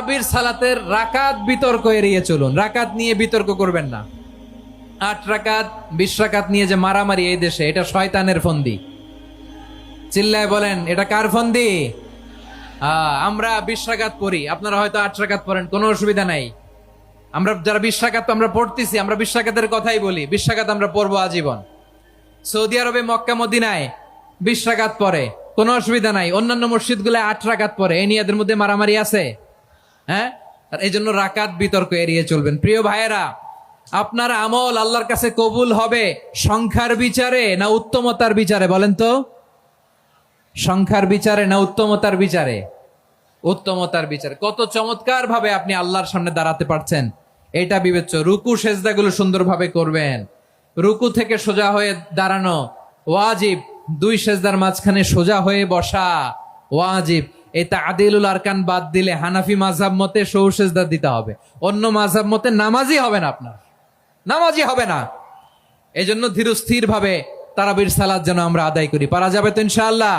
তারাবির সালাতের রাকাত বিতর্ক এড়িয়ে চলুন। রাকাত নিয়ে বিতর্ক করবেন না। 8 রাকাত 20 রাকাত নিয়ে যে মারামারি এই দেশে, এটা শয়তানের ফন্দি। চিল্লায় বলেন, এটা কার ফন্দি? আমরা 20 রাকাত পড়ি, আপনারা হয়তো 8 রাকাত পড়েন, কোনো অসুবিধা নাই। আমরা যারা 20 রাকাত আমরা পড়তেছি, আমরা 20 রাকাতের কথাই বলি। 20 রাকাত আমরা পড়বো আজীবন। সৌদি আরবে মক্কা মদিনায় 20 রাকাত পড়ে, কোনো অসুবিধা নাই। অন্যান্য মসজিদগুলো 8 রাকাত পড়ে। এই নিয়ে এদের মধ্যে মারামারি আছে? হ্যাঁ, আর এই জন্য রাকাত বিতর্ক এড়িয়ে চলবেন। প্রিয় ভাইয়েরা, আপনার আমল আল্লাহর কাছে কবুল হবে সংখ্যার বিচারে না উত্তমতার বিচারে? বলেন তো, সংখ্যার বিচারে না উত্তমতার বিচারে? উত্তমতার বিচারে। কত চমৎকার ভাবে আপনি আল্লাহর সামনে দাঁড়াতে পারছেন, এটা বিবেচ্য। রুকু সেজদাগুলো সুন্দরভাবে করবেন। রুকু থেকে সোজা হয়ে দাঁড়ানো ওয়াজিব। 2 সেজদার মাঝখানে সোজা হয়ে বসা ওয়াজিব। এই তাদিলুল আরকান বাদ দিলে হানাফি মাযহাব মতে সৌ সেজদা দিতে হবে। অন্য মাযহাব মতে নামাজই হবে না, আপনার নামাজই হবে না। এই জন্য ধীরস্থির ভাবে তারাবির সালাত যেন আমরা আদায় করি। পারা যাবে তো ইনশাআল্লাহ?